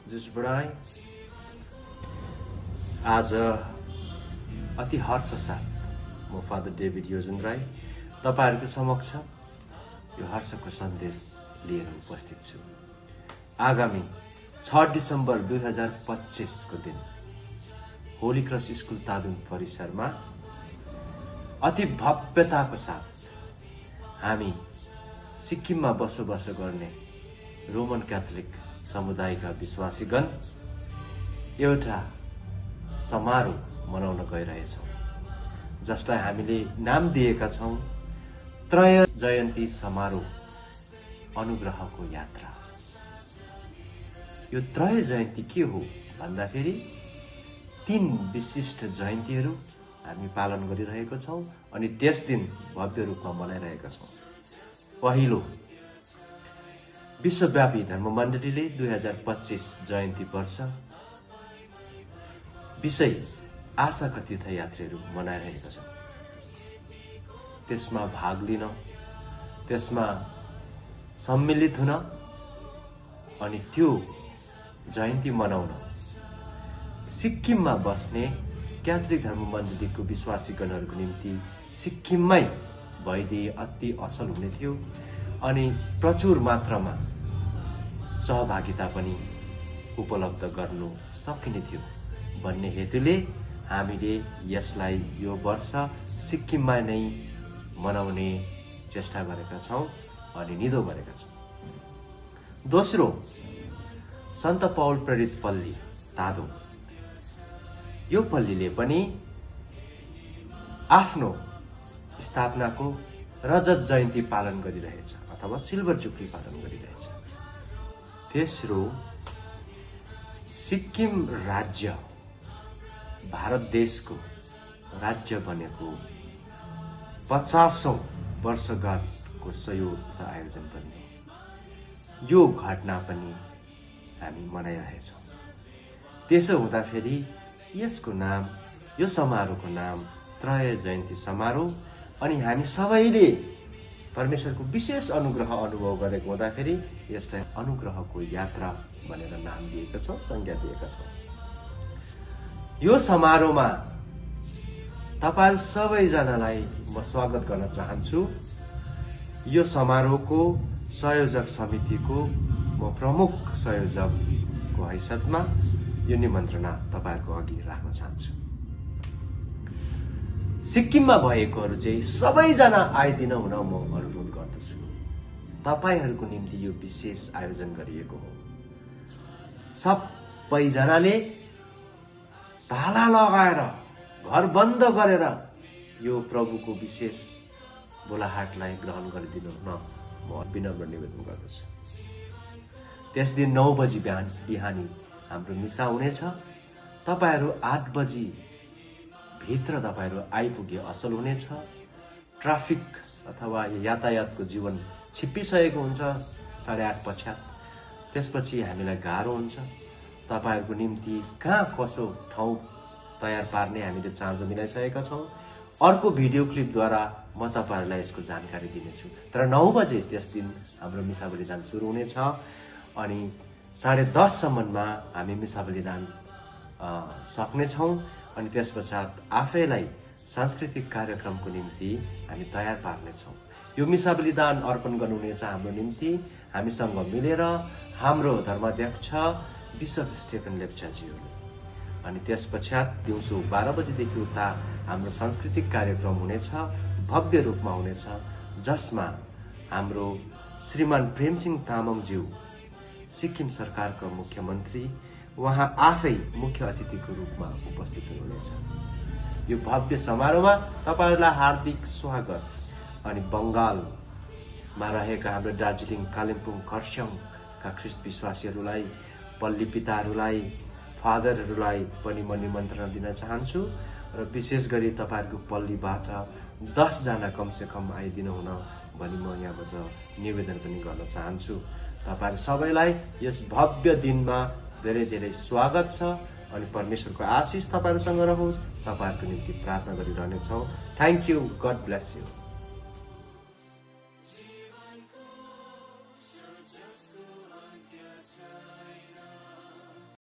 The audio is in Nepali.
जुसबडाई आज अति हर्ष साथ म फादर डेभिड योजन राई तपाईहरुको समक्ष यो हर्षको सन्देश लिएर उपस्थित छु। आगामी 6 डिसेम्बर 2025 को दिन होली क्रस स्कुल तादुङ परिसरमा अति भव्यताको साथ हामी सिक्किममा बसोबासो गर्ने रोमन क्याथोलिक समुदायका विश्वासीगण एउटा समारोह मनाउन गइरहेछौं, जसलाई हामीले नाम दिएका छौं त्रय जयन्ती समारोह अनुग्रहको यात्रा। यो त्रय जयन्ती के हो भन्दाखेरि 3 विशिष्ट जयन्तीहरू हामी पालन गरिरहेका छौं अनि त्यस दिन भव्य रूपमा मनाइरहेका छौं। पहिलो, विश्वव्यापी धर्ममण्डलीले 2025 जयन्ती वर्ष विषय आशाका तीर्थयात्रीहरू मनाइरहेका छन्। त्यसमा भाग लिन, त्यसमा सम्मिलित हुन अनि त्यो जयन्ती मनाउन सिक्किममा बस्ने क्याथोलिक धर्ममण्डलीको विश्वासीगणहरूको निम्ति सिक्किममै भइदिए अति असल हुने थियो अनि प्रचुर मात्रामा सहभागिता पनि उपलब्ध गर्नु सकिने थियो भन्ने हेतुले हामीले यसलाई यो वर्ष सिक्किममा नै मनाउने चेष्टा गरेका छौं अनि निधो गरेका छौं। दोस्रो, सन्त पौल प्रेरित पल्ली तादुङ। यो पल्लीले पनि आफ्नो स्थापनाको रजत जयन्ती पालन गरिरहेछ अथवा सिल्भर जुब्ली पालन गरिरहेछ। तेस्रो, सिक्किम राज्य भारत देशको राज्य बनेको 50औं वर्षगाँठको संयुक्त आयोजन गर्ने यो घटना पनि हामी मनाइरहेछौं। त्यसो हुँदाखेरि यसको नाम, यो समारोहको नाम त्रय जयन्ती समारोह अनि हामी सबैले परमेश्वरको विशेष अनुग्रह अनुभव गरेको हुँदाखेरि यसलाई अनुग्रहको यात्रा भनेर नाम दिएका छौं, संज्ञा दिएका छौं। यो समारोहमा तपाईहरु सबैजनालाई म स्वागत गर्न चाहन्छु। यो समारोहको संयोजक समितिको म प्रमुख संयोजकको हैसियतमा यो निमन्त्रणा तपाईहरुको अघि राख्न चाहन्छु। सिक्किममा भएकोहरु चाहिँ सबैजना आइदिन हुन म अनुरोध गर्दछु। तपाईहरुको निम्ति यो विशेष आयोजन गरिएको हो। सबैजनाले ताला लगाएर घर बन्द गरेर यो प्रभुको विशेष बोलाहाटलाई ग्रहण गरिदिनु हुन म विनम्र निवेदन गर्दछु। त्यस दिन 9 बजी बिहानी हाम्रो मिसा हुनेछ। तपाईहरु 8 बजी भित्र तपाईहरु आइपुगे असल हुनेछ। ट्राफिक अथवा यातायातको जीवन छिप्पिसकेको हुन्छ 8:30 पश्चात। त्यसपछि हामीलाई गाह्रो हुन्छ। तपाईहरुको निम्ति कहाँ कसो ठाउँ तयार पार्ने हामीले चाँजो मिलाइसकेका छौं। अर्को भिडियो क्लिपद्वारा म तपाईहरुलाई यसको जानकारी दिनेछु। तर 9 बजे त्यस दिन हाम्रो मिसा बलिदान सुरु हुनेछ अनि 10:30 सम्ममा हामी मिसा बलिदान सक्नेछौं अनि त्यसपश्चात आफैलाई सांस्कृतिक कार्यक्रमको निम्ति हामी तयार पार्नेछौं। यो मिसा बलिदान अर्पण गर्नुहुनेछ हाम्रो निम्ति हामीसँग मिलेर हाम्रो धर्माध्यक्ष बिशप स्टेफन लेप्चाज्यूले। अनि त्यसपश्चात दिउँसो 12 बजेदेखि उता हाम्रो सांस्कृतिक कार्यक्रम हुनेछ, भव्य रूपमा हुनेछ, जसमा हाम्रो श्रीमान प्रेमसिंह तामाङज्यू सिक्किम सरकारको मुख्यमन्त्री वहाँ आफै मुख्य अतिथिको रूपमा उपस्थित हुनुहुनेछ। यो भव्य समारोहमा तपाईहरुलाई हार्दिक स्वागत। अनि बंगालमा रहेका हाम्रो दार्जिलिङ, कालिम्पोङ, खरसाङका ख्रिस्ट विश्वासीहरूलाई, पल्ली पिताहरूलाई, फादरहरूलाई पनि म निमन्त्रणा दिन चाहन्छु र विशेष गरी तपाईहरुको पल्लीबाट 10 जना कमसे कम आइदिनु हुन भनी म यहाँबाट निवेदन पनि गर्न चाहन्छु। तपाईहरु सबैलाई यस भव्य दिनमा धेरै धेरै स्वागत छ अनि परमेश्वरको आशीष तपाईहरुसँग रहोस्। तपाईहरुको निम्ति प्रार्थना गरिरहनेछौं। Thank you. God bless you.